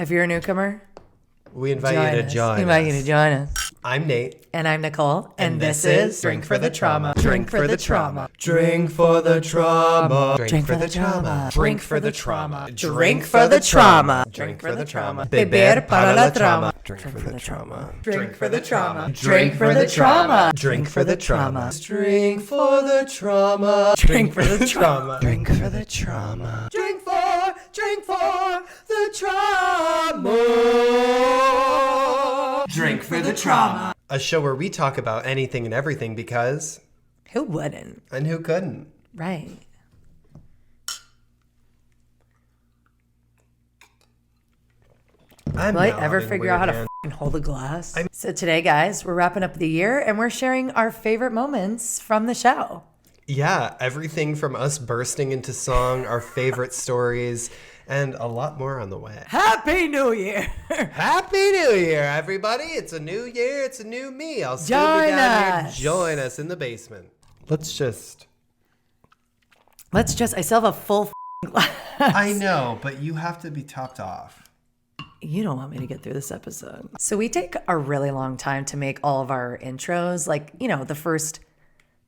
If you're a newcomer, we invite you to join us. We invite you to join us. I'm Nate. And I'm Nicole. And this is Drink for the Trauma. Drink for the Trauma. Drink for the trauma. Drink for the trauma. Drink for the trauma. Drink for the trauma. Drink for the trauma. Beber para la trauma. Drink for the trauma. Drink for the trauma. Drink for the trauma. Drink for the trauma. Drink for the trauma. Drink for the trauma. Drink for the trauma. Drink for the trauma. Drink for the trauma. A show where we talk about anything and everything because... Who wouldn't? And who couldn't? Right. Will I ever figure out how to hold a glass? So today, guys, we're wrapping up the year and we're sharing our favorite moments from the show. Yeah, everything from us bursting into song, our favorite stories, and a lot more on the way. Happy New Year! Happy New Year, everybody. It's a new year. It's a new me. I'll still be down here. Join us in the basement. Let's just... I still have a full glass. I know, but you have to be topped off. You don't want me to get through this episode. So we take a really long time to make all of our intros. Like, the first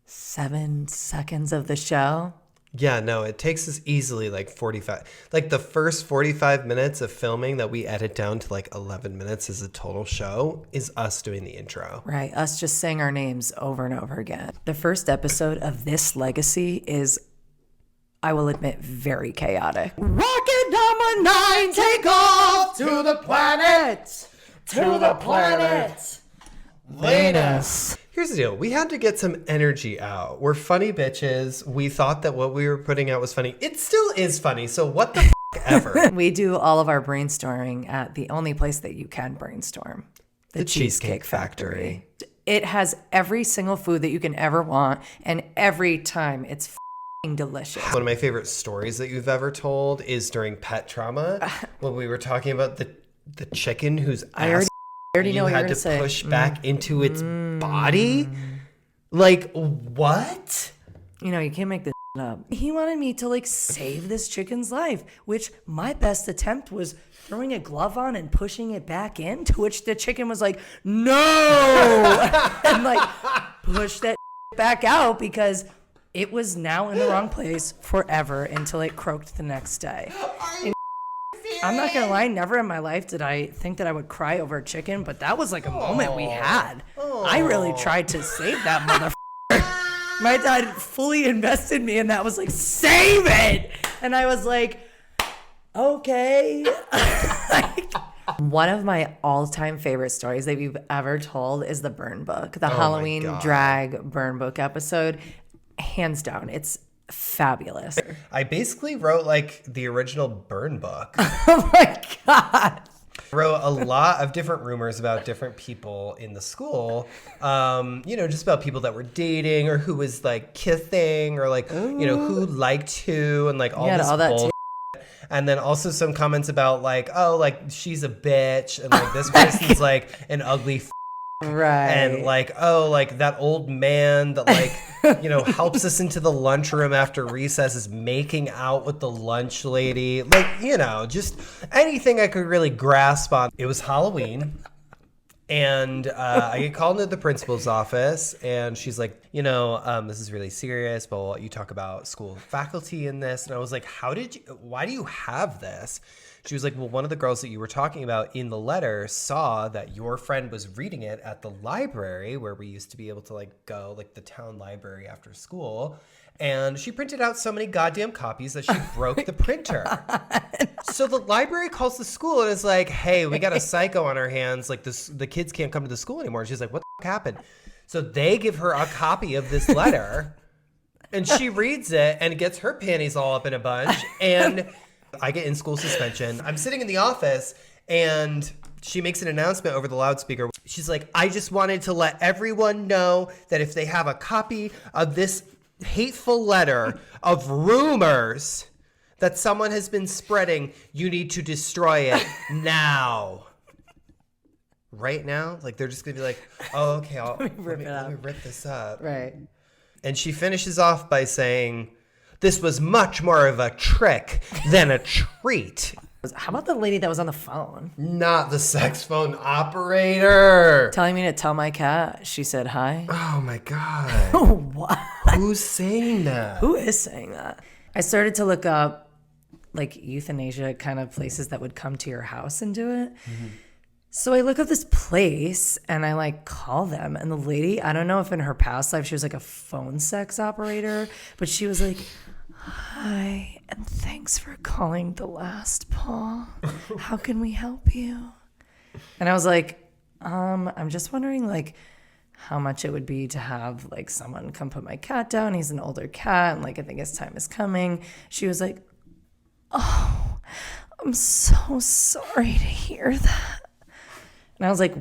7 seconds of the show. Yeah, no, it takes us easily like 45. Like the first 45 minutes of filming that we edit down to like 11 minutes as a total show is us doing the intro. Right, us just saying our names over and over again. The first episode of this legacy is, I will admit, very chaotic. Rocket number 9, take off to the planet! To the planet! Venus! Here's the deal. We had to get some energy out. We're funny bitches. We thought that what we were putting out was funny. It still is funny, so what the ever. We do all of our brainstorming at the only place that you can brainstorm. The Cheesecake Factory. It has every single food that you can ever want, and every time it's delicious. One of my favorite stories that you've ever told is during Pet Trauma, when we were talking about the chicken whose ass I already know what you you're had to say. push back into its body. Like, what? You can't make this up. He wanted me to save this chicken's life, which my best attempt was throwing a glove on and pushing it back in, to which the chicken was like, no! And pushed that back out because it was now in the wrong place forever until it croaked the next day. I'm not going to lie, never in my life did I think that I would cry over a chicken, but that was a moment we had. I really tried to save that motherfucker. My dad fully invested me, and that was save it! And I was like, okay. One of my all-time favorite stories that you've ever told is the burn book, the Halloween drag burn book episode. Hands down, it's fabulous. I basically wrote the original burn book. Oh my God. I wrote a lot of different rumors about different people in the school. Just about people that were dating or who was kissing or who liked who and all this bullshit. And then also some comments about she's a bitch and this person's an ugly right. And that old man that helps us into the lunchroom after recess is making out with the lunch lady. Just anything I could really grasp on. It was Halloween. And I get called into the principal's office, and she's like, this is really serious, but we'll let you talk about school faculty in this. And I was like, why do you have this? She was like, well, one of the girls that you were talking about in the letter saw that your friend was reading it at the library where we used to be able to go, the town library after school. And she printed out so many goddamn copies that she broke the printer. So the library calls the school and is like, hey, we got a psycho on our hands. The kids can't come to the school anymore. And she's like, what the happened? So they give her a copy of this letter and she reads it and gets her panties all up in a bunch. And I get in-school suspension. I'm sitting in the office and she makes an announcement over the loudspeaker. She's like, I just wanted to let everyone know that if they have a copy of this hateful letter of rumors that someone has been spreading, you need to destroy it now. Right now? They're just going to be like, oh, okay, let me rip this up. Right. And she finishes off by saying, this was much more of a trick than a treat. How about the lady that was on the phone Not the sex phone operator. telling me to tell my cat she said hi? Oh my God. What? Who's saying that? Who is saying that? I started to look up like euthanasia kind of places that would come to your house and do it. So I look up this place and I like call them, and the lady, I don't know if in her past life she was like a phone sex operator, but she was like, "Hi, and thanks for calling the last paw. How can we help you?" And I was like, I'm just wondering like how much it would be to have like someone come put my cat down. He's an older cat and like I think his time is coming. She was like, "Oh, I'm so sorry to hear that." And I was like,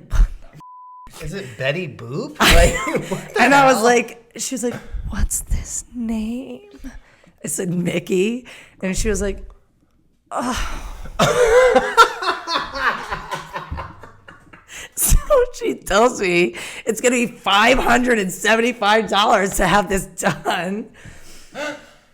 Is it Betty Boop? Like, what the and I was hell? like, she was like, "What's this name?" I said, "Mickey." And she was like, "Oh." So she tells me it's going to be $575 to have this done.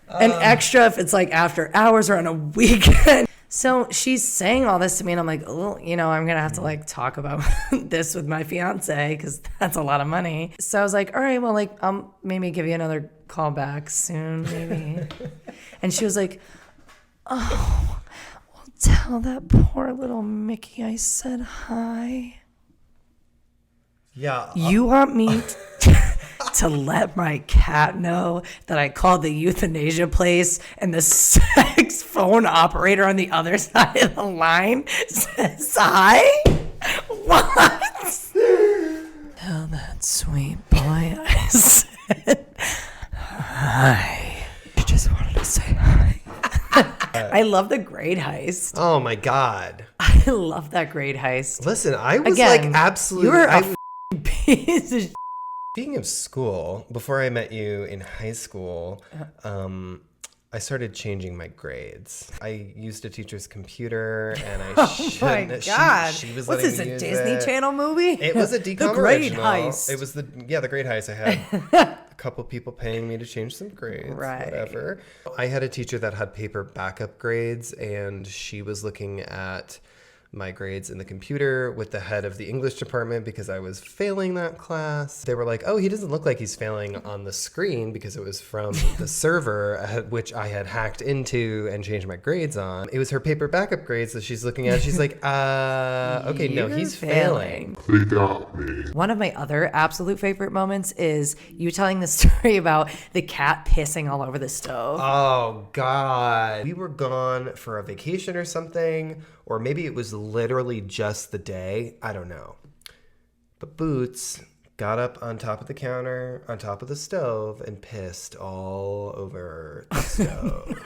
An extra if it's like after hours or on a weekend. So she's saying all this to me, and I'm like, oh, you know, I'm going to have to like talk about this with my fiance because that's a lot of money. So I was like, all right, well, like, I'll maybe give you another call back soon, maybe. And she was like, "Oh, well, tell that poor little Mickey I said hi." Yeah. You want me to let my cat know that I called the euthanasia place and the sex phone operator on the other side of the line says hi? What? Tell that sweet boy I said hi. I just wanted to say hi. I love the grade heist. Oh my God. I love that grade heist. Listen, I was Again, like absolutely. You're a piece of Speaking of school, before I met you in high school, I started changing my grades. I used a teacher's computer, and I shouldn't. Oh my God. She was What's letting this, me a use Disney it. Channel movie? It was a decom The grade original. heist. It was the grade heist. I had a couple people paying me to change some grades, Right. whatever. I had a teacher that had paper backup grades, and she was looking at my grades in the computer with the head of the English department because I was failing that class. They were like, "Oh, he doesn't look like he's failing on the screen," because it was from the server which I had hacked into and changed my grades on. It was her paper backup grades that she's looking at. She's like, okay, no, You're he's failing. They got me. One of my other absolute favorite moments is you telling the story about the cat pissing all over the stove. Oh, God. We were gone for a vacation or something, or maybe it was literally just the day. I don't know. But Boots got up on top of the counter, on top of the stove, and pissed all over the stove.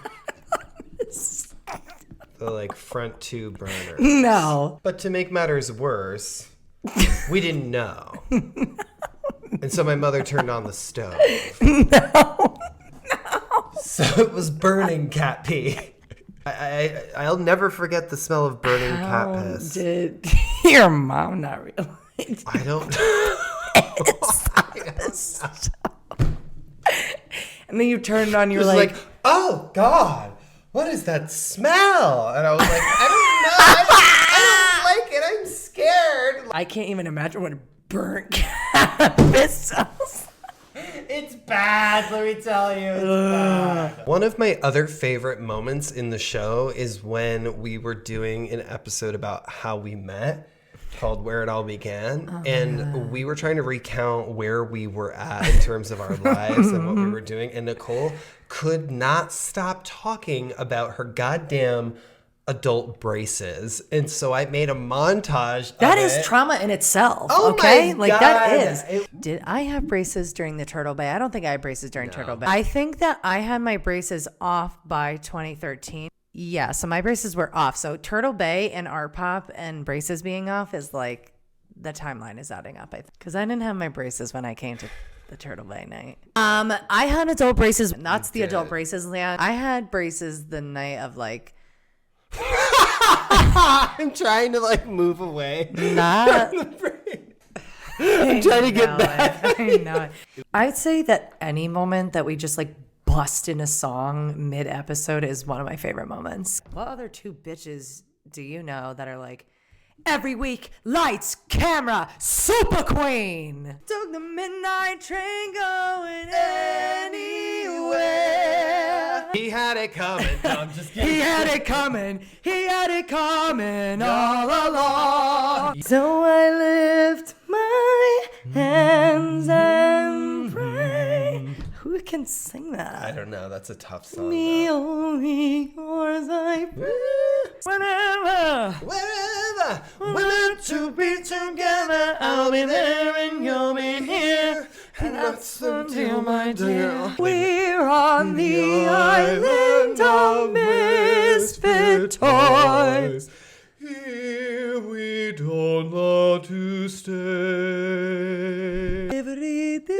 The, like, front two burners. No. But to make matters worse, we didn't know. And so my mother turned on the stove. No. So it was burning cat pee. I'll never forget the smell of burning cat piss. Did your mom not realize? I don't And then you turned it on, It you're was like, like, oh God, what is that smell? And I was like, I don't know. I don't like it. I'm scared. I can't even imagine what a burnt cat piss smells. It's bad, let me tell you. It's bad. One of my other favorite moments in the show is when we were doing an episode about how we met called Where It All Began. And we were trying to recount where we were at in terms of our lives and what we were doing. And Nicole could not stop talking about her goddamn adult braces. And so I made a montage That of is it. trauma in itself. Oh okay? my Like that God. is. Did I have braces during the Turtle Bay? I don't think I had braces during Turtle Bay. I think that I had my braces off by 2013. Yeah, so my braces were off. So Turtle Bay and Art Pop and braces being off is like the timeline is adding up, I think. Because I didn't have my braces when I came to the Turtle Bay night. I had adult braces. That's the adult braces, Leon. I had braces the night of like I'm trying to like move away. not. I'm trying to get back. I know it. I'd say that any moment that we just like bust in a song mid-episode is one of my favorite moments. What other two bitches do you know that are like, every week, lights, camera, super queen. Took the midnight train going anywhere. He had it coming. No, I'm just kidding. He had it coming. He had it coming all along. So I lift my hands and pray. Who can sing that? I don't know. That's a tough song. Me only yours I pray. Whenever We're meant to be together. I'll be there and you'll be here. And that's the deal, my dear. we're on the island of misfit toys. Here we don't want to stay. Every day.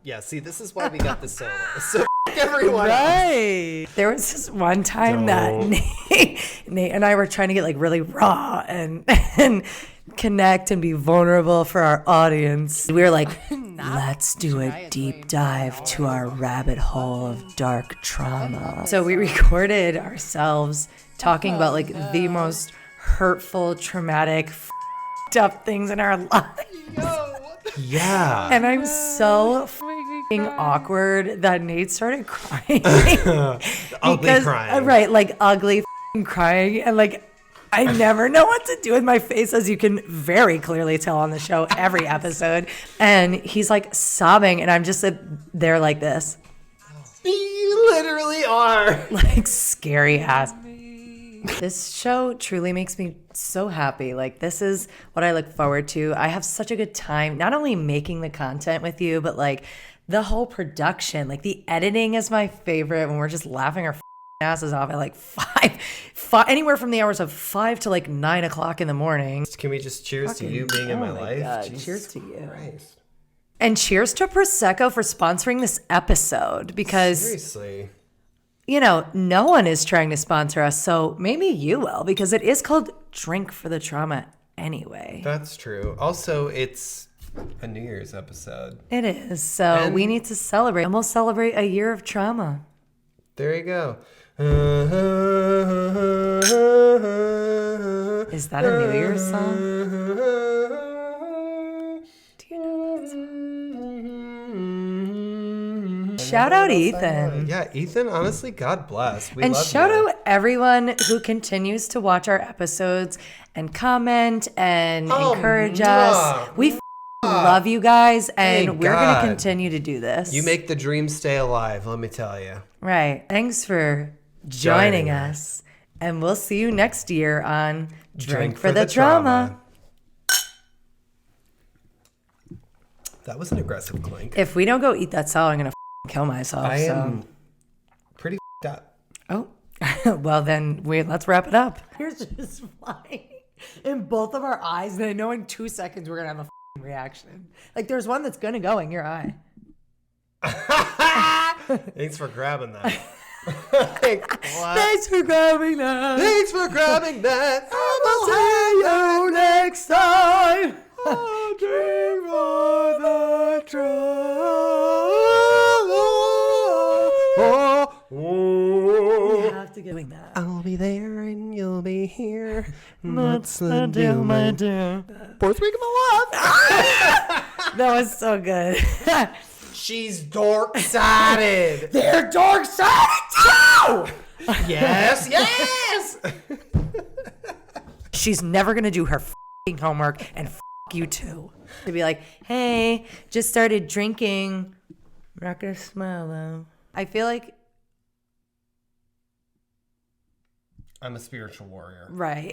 Yeah, see, this is why we got the solo. So everyone else. Right. There was this one time that Nate and I were trying to get like really raw and connect and be vulnerable for our audience. We were like, let's do a deep dive to our rabbit hole of dark trauma. So we recorded ourselves talking about like the most hurtful, traumatic, up things in our lives. Yeah. And I'm so f***ing awkward that Nate started crying. Ugly crying. Right, like ugly f***ing crying. And like, I never know what to do with my face, as you can very clearly tell on the show every episode. And he's like sobbing, and I'm just there like this. You literally are. Like scary ass. This show truly makes me so happy. Like, this is what I look forward to. I have such a good time, not only making the content with you, but like the whole production. Like, the editing is my favorite when we're just laughing our asses off at like five, anywhere from the hours of 5 to like 9 o'clock in the morning. Can we just cheers to you being in my life? God, Jesus cheers to you. Christ. And cheers to Prosecco for sponsoring this episode, because Seriously. you know, no one is trying to sponsor us, so maybe you will, because it is called Drink for the Trauma anyway. That's true. Also, it's a New Year's episode. It is, so we need to celebrate. And we'll celebrate a year of trauma. There you go. Is that a New Year's song? Do you know that song? Shout out Ethan. Yeah, Ethan, honestly, God bless. We And love shout you. out everyone who continues to watch our episodes and comment and encourage us. We love you guys, and Thank we're going to God. continue to do this. You make the dream stay alive, let me tell you. Right. Thanks for joining us. And we'll see you next year on Drink for the Trauma. That was an aggressive clink. If we don't go eat that salad, I'm going to kill myself. I am pretty up. Oh, well then let's wrap it up. Here's just flying in both of our eyes, and I know in 2 seconds we're gonna have a reaction. Like, there's one that's gonna go in your eye. Thanks for grabbing that. Thanks for grabbing that. Thanks for grabbing that. I'll see you next time. I'll drink for the You have to get doing that. I'll be there and you'll be here. That's the deal, my dear. Fourth week of my life. That was so good. She's dork-sided. They're dark-sided too. Yes, yes. She's never gonna do her f***ing homework, and f*** you too. To be like, hey, just started drinking. I'm not gonna smile though. I feel like I'm a spiritual warrior. right.